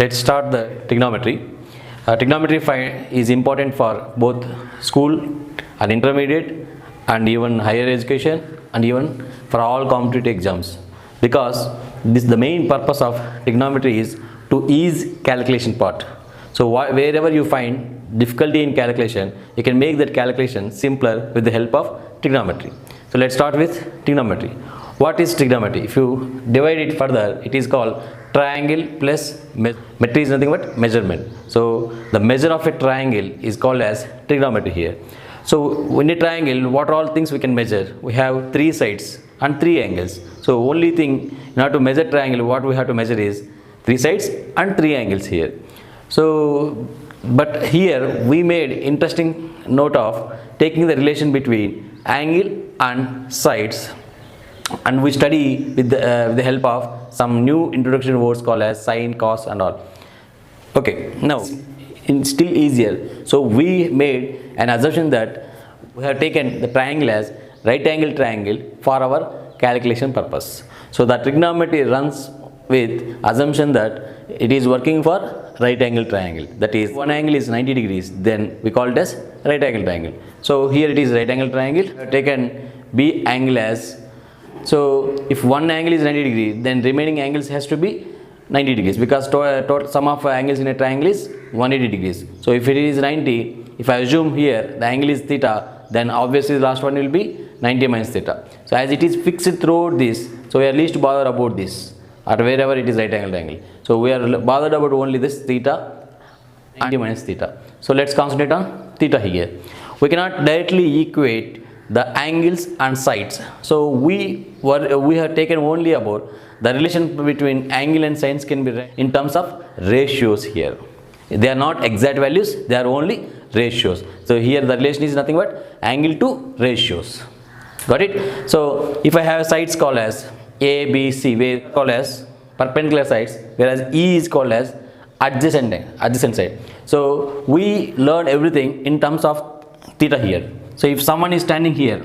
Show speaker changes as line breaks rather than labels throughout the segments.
Let's start the trigonometry. Trigonometry is important for both school and intermediate and even higher education and even for all competitive exams, because the main purpose of trigonometry is to ease calculation part. So wherever you find difficulty in calculation, you can make that calculation simpler with the help of trigonometry. So let's start with trigonometry. What is trigonometry? If you divide it further, it is called triangle plus metry is nothing but measurement. So the measure of a triangle is called as trigonometry here. So in a triangle, what are all things we can measure? We have three sides and three angles. So only thing in order to measure triangle, what we have to measure is three sides and three angles here. So but here we made interesting note of taking the relation between angle and sides, and we study with the help of some new introduction words called as sine, cos and all. Okay, now it's still easier. So we made an assumption that we have taken the triangle as right angle triangle for our calculation purpose. So the trigonometry runs with assumption that it is working for right angle triangle. That is, one angle is 90 degrees, then we call it as right angle triangle. So here it is right angle triangle. We have taken B angle as, so if one angle is 90 degrees, then remaining angles has to be 90 degrees, because total sum of angles in a triangle is 180 degrees. So if it is 90, if I assume here the angle is theta, then obviously the last one will be 90 minus theta. So as it is fixed throughout this, so we are least bothered about this at wherever it is right angle triangle. So we are bothered about only this theta, 90 minus theta. So let's concentrate on theta here. We cannot directly equate the angles and sides. So we have taken only about the relation between angle and sides can be in terms of ratios here. They are not exact values, they are only ratios. So here the relation is nothing but angle to ratios. Got it? So if I have sides called as A, B, C, we call as perpendicular sides, whereas E is called as adjacent side. So we learn everything in terms of theta here. So if someone is standing here,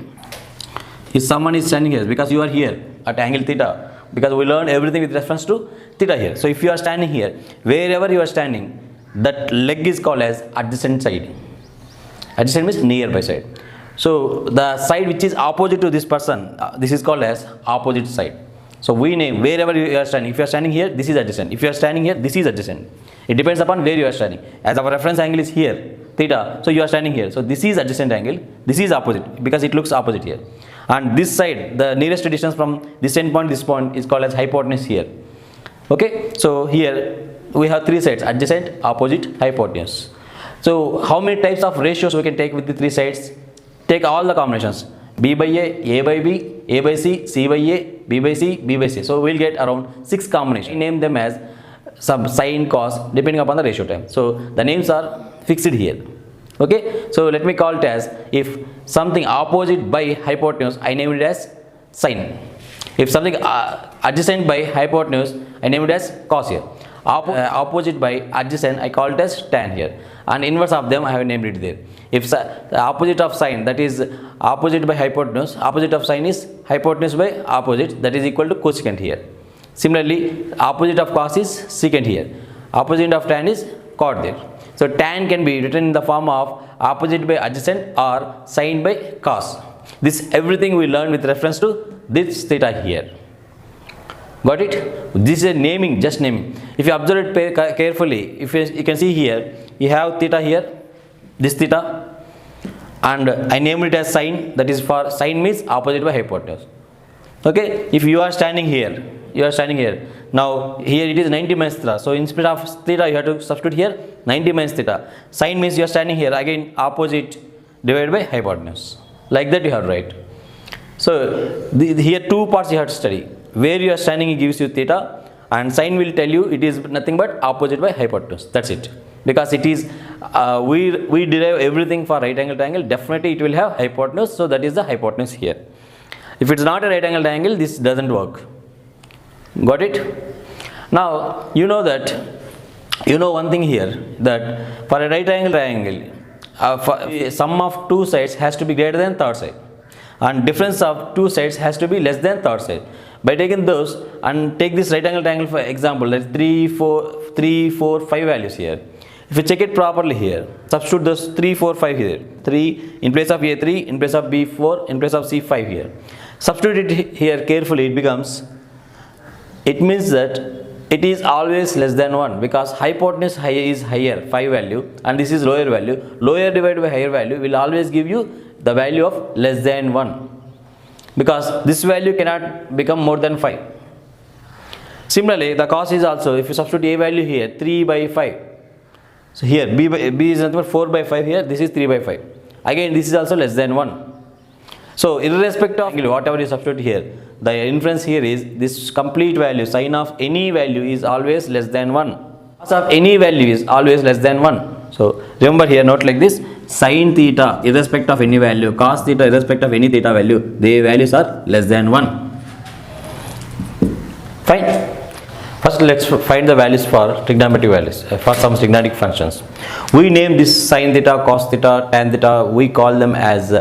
because you are here at angle theta, because we learned everything with reference to theta here. So if you are standing here, wherever you are standing, that leg is called as adjacent side. Adjacent means nearby side. So the side which is opposite to this person, this is called as opposite side. So we name wherever you are standing. If you are standing here, this is adjacent. If you are standing here, this is adjacent. It depends upon where you are standing. As our reference angle is here, theta, so you are standing here. So this is adjacent angle, this is opposite, because it looks opposite here. And this side, the nearest distance from this end point, this point is called as hypotenuse here. Okay, so here we have three sides, adjacent, opposite, hypotenuse. So how many types of ratios we can take with the three sides? Take all the combinations, B by A by B, A by C, C by A, B by C, B by C. So we'll get around 6 combinations. We name them as some sine, cos, depending upon the ratio time. So the names are fixed here. Okay, so let me call it as, if something opposite by hypotenuse, I name it as sine. If something adjacent by hypotenuse, I name it as cos here. Opposite by adjacent, I call it as tan here. And inverse of them, I have named it there. If the opposite of sine, that is opposite by hypotenuse, opposite of sine is hypotenuse by opposite, that is equal to cosecant here. Similarly, opposite of cos is secant here. Opposite of tan is cot there. So tan can be written in the form of opposite by adjacent or sine by cos. This everything we learn with reference to this theta here. Got it? This is a naming, just naming. If you observe it carefully, if you can see here, you have theta here, this theta, and I named it as sine. That is for sine means opposite by hypotenuse. Okay, if you are standing here, now here it is 90 minus theta. So instead of theta, you have to substitute here 90 minus theta. Sine means you are standing here, again opposite divided by hypotenuse. Like that you have to write. So here two parts you have to study. Where you are standing, it gives you theta, and sine will tell you it is nothing but opposite by hypotenuse. That's it. Because it is we derive everything for right angle triangle, definitely it will have hypotenuse. So that is the hypotenuse here. If it's not a right angle triangle, this doesn't work. Got it? Now you know one thing here, that for a right angle triangle, sum of two sides has to be greater than third side, and difference of two sides has to be less than third side. By taking those and take this right angle triangle for example, that's 3, 4, 3, 4, 5 values here. If you check it properly here, substitute those 3, 4, 5 here. 3 in place of A 3, in place of B 4, in place of C 5 here. Substitute it here carefully, it means that it is always less than 1 because hypotenuse is higher 5 value and this is lower value. Lower divided by higher value will always give you the value of less than 1 because this value cannot become more than 5. Similarly, the cos is also, if you substitute A value here 3 by 5. So here B is nothing but 4 by 5 here, this is 3 by 5. Again this is also less than 1. So irrespective of whatever you substitute here, the inference here is this complete value, sine of any value is always less than 1. Cos of any value is always less than 1. So remember here, note like this, sine theta irrespective of any value, cos theta irrespective of any theta value, the values are less than 1. Fine. First let's find the values for trigonometric values, for some trigonometric functions. We name this sine theta, cos theta, tan theta, we call them as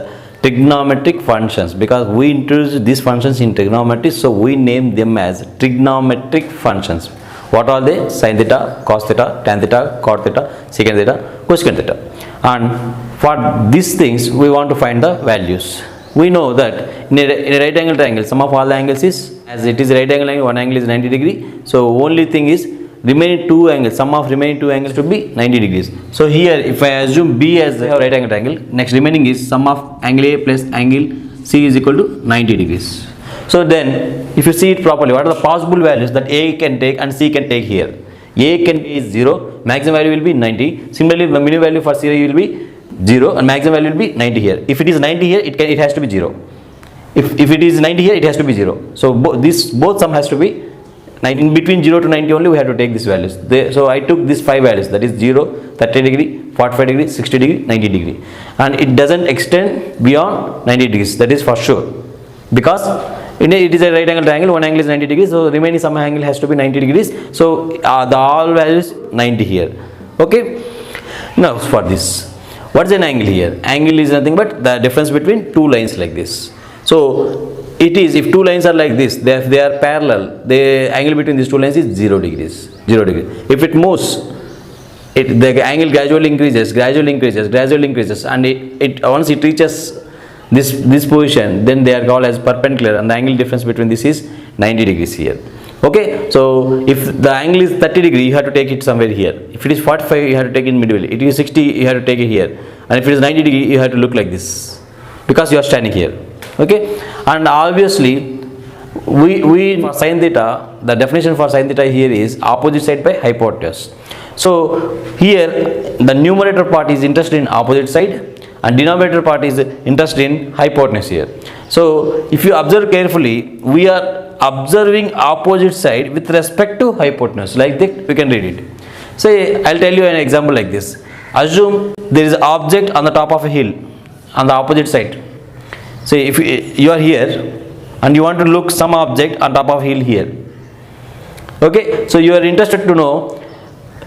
trigonometric functions because we introduced these functions in trigonometry, so we name them as trigonometric functions. What are they? Sin theta, cos theta, tan theta, cot theta, secant theta, cosecant theta. And for these things we want to find the values. We know that in a right angle triangle, sum of all the angles is, as it is a right angle angle, one angle is 90 degree. So only thing is remaining two angles, sum of remaining two angles to be 90 degrees. So here if I assume B as a right angle triangle, next remaining is sum of angle A plus angle C is equal to 90 degrees. So then if you see it properly, what are the possible values that A can take and C can take here? A can be 0, maximum value will be 90. Similarly the minimum value for C will be 0 and maximum value will be 90 here. If it is 90 here, it has to be 0. If it is 90 here, it has to be 0. So both sum has to be 90. In between 0 to 90 only we have to take these values. So I took these 5 values, that is 0, 30 degree, 45 degree, 60 degree, 90 degree, and it doesn't extend beyond 90 degrees, that is for sure, because it is a right angle triangle, one angle is 90 degrees, so remaining some angle has to be 90 degrees. So the all values 90 here. Okay, now for this, what is an angle here? Angle is nothing but the difference between two lines like this. So it is, if two lines are like this, they are parallel, the angle between these two lines is 0 degrees. If it moves, the angle gradually increases, and it once it reaches this position, then they are called as perpendicular, and the angle difference between this is 90 degrees here. Okay, so if the angle is 30 degree, you have to take it somewhere here. If it is 45, you have to take it in middle. It is 60, you have to take it here, and if it is 90 degree, you have to look like this because you are standing here. Okay, and obviously we for sin theta, the definition for sin theta here is opposite side by hypotenuse. So here the numerator part is interested in opposite side and denominator part is interested in hypotenuse here. So if you observe carefully, we are observing opposite side with respect to hypotenuse, like that we can read it. Say I'll tell you an example like this. Assume there is an object on the top of a hill on the opposite side. Say if you are here and you want to look some object on top of hill here. Okay, so you are interested to know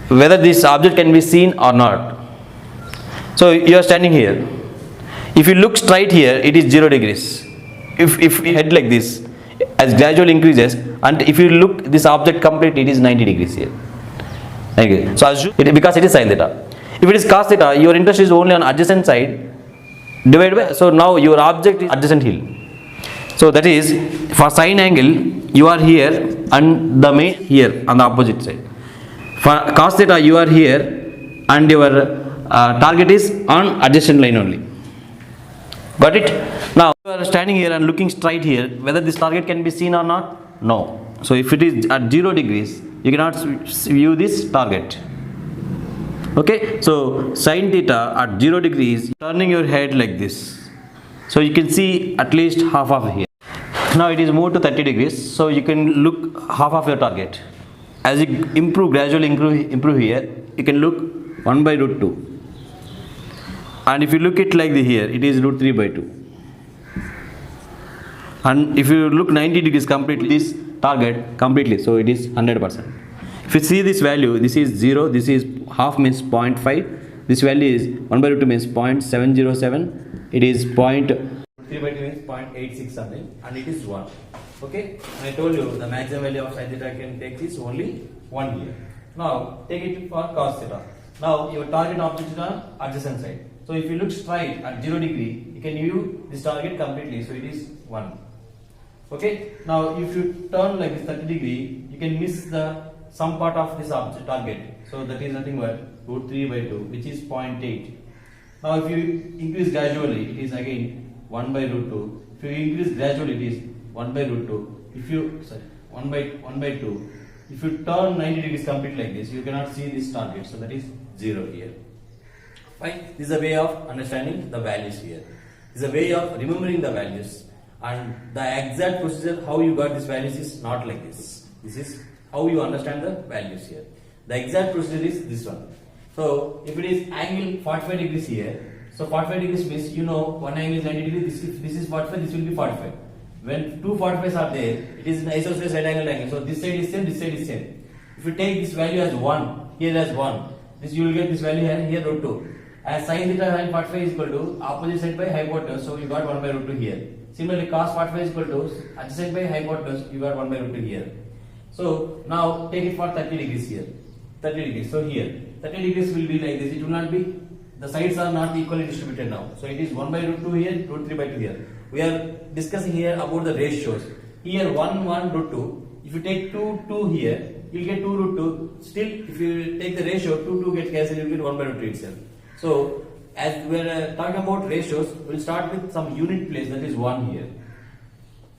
whether this object can be seen or not. So you are standing here. If you look straight here, it is 0 degrees. If you head like this, as gradually increases, and if you look this object completely, it is 90 degrees here. Okay. So assume because it is sin theta. If it is cos theta, your interest is only on adjacent side. Divided by, so now your object is adjacent hill. So that is for sine angle you are here and the main here on the opposite side. For cos theta you are here and your target is on adjacent line only. Got it? Now you are standing here and looking straight here, whether this target can be seen or not? No. So if it is at 0 degrees, you cannot view this target. Okay, so sin theta at 0 degrees, turning your head like this, so you can see at least half of here. Now it is moved to 30 degrees, so you can look half of your target. As you gradually improve here, you can look 1 by root 2, and if you look it like here, it is root 3 by 2, and if you look 90 degrees completely, this target completely, so it is 100%. If you see this value, this is 0, this is half means 0.5, this value is 1 by root 2 means 0.707, it is 3 by 2 means 0.86 something, and it is 1. Okay, I told you the maximum value of sin theta I can take is only 1 here. Now take it for cos theta. Now your target object is on adjacent side. So if you look straight at 0 degree, you can view this target completely. So it is 1. Okay. Now if you turn like this 30 degree, you can miss the some part of this object target. So that is nothing but root 3 by 2, which is 0.8. Now if you increase gradually, it is again 1 by root 2. If you increase gradually, it is 1 by root 2. If you 1 by 2. If you turn 90 degrees complete like this, you cannot see this target. So that is 0 here. Fine. This is a way of understanding the values here. This is a way of remembering the values. And the exact procedure how you got these values is not like this. This is how you understand the values here. The exact procedure is this one. So if it is angle 45 degrees here, so 45 degrees means you know one angle is 90 degrees, this is 45, this will be 45. When two 45s are there, it is an isosceles right angle. So this side is same, this side is same. If you take this value as 1, here as 1, this you will get this value here root 2. As sin theta sin 45 is equal to opposite side by hypotenuse, so you got 1 by root 2 here. Similarly, cos 45 is equal to adjacent by hypotenuse, you got 1 by root 2 here. So now take it for 30 degrees here. 30 degrees. So here 30 degrees will be like this. It will not be, the sides are not equally distributed now. So it is 1 by root 2 here, root 3 by 2 here. We are discussing here about the ratios. Here 1 1 root 2. If you take 2 2 here, you will get 2 root 2. Still, if you take the ratio 2 2 gets cancelled, you will get 1 by root 2 itself. So as we are talking about ratios, we will start with some unit place, that is 1 here.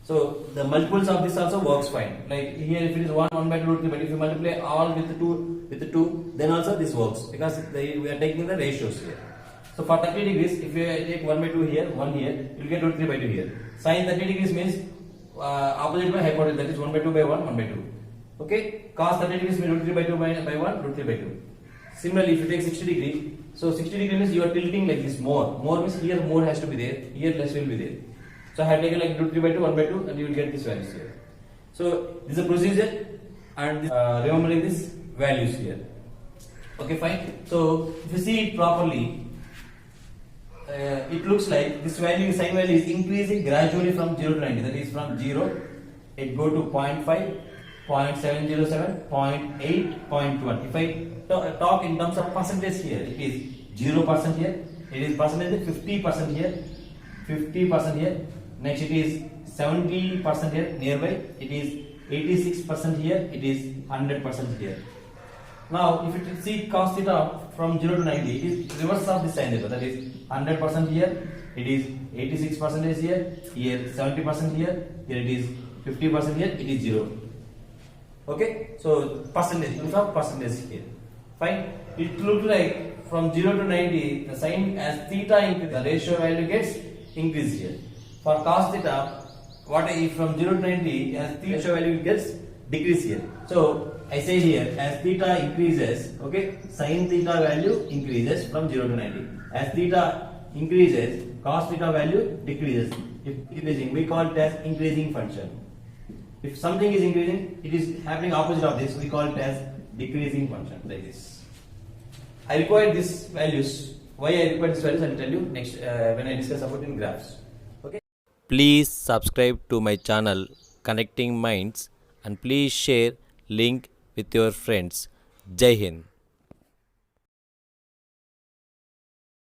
So the multiples of this also works fine. Like here, if it is 1 by root 3, but if you multiply all with the 2, then also this works because we are taking the ratios here. So for 30 degrees, if you take 1 by 2 here, 1 here, you will get root 3 by 2 here. Sin 30 degrees means opposite by hypotenuse, that is 1 by 2 by 1, 1 by 2. Okay. Cos 30 degrees means root 3 by 2 by 1, root 3 by 2. Similarly, if you take 60 degree, so 60 degree means you are tilting like this more. More means here more has to be there, here less will be there. So I have taken like root 3 by 2, 1 by 2, and you will get these values here. So this is a procedure and remembering these values here. Okay, fine. So if you see it properly, it looks like this value, sine value is increasing gradually from 0 to 90. That is from 0, it go to 0.5, 0.707, 0.8, 0.1. If I talk in terms of percentage here, it is 0% here, it is percentage 50% here, 50% here, next it is 70% here nearby, it is 86% here, it is 100% here. Now if you see cos theta from 0 to 90, it is reverse of this sin theta, that is 100% here, it is 86% here, here 70% here, here it is 50% here, it is 0. Okay, so percentage, use of percentage here. Fine. It looks like from 0 to 90, the sign as theta increases, the ratio value gets increased here. For cos theta, what if from 0 to 90, as theta ratio value gets decreased here. So I say here, as theta increases, okay, sin theta value increases from 0 to 90. As theta increases, cos theta value decreases. If increasing, we call it as increasing function. If something is increasing, it is happening opposite of this, we call it as decreasing function, like this. I require these values. Why I require these values, I will tell you next when I discuss about in graphs. Okay.
Please subscribe to my channel Connecting Minds and please share link with your friends. Jai Hind.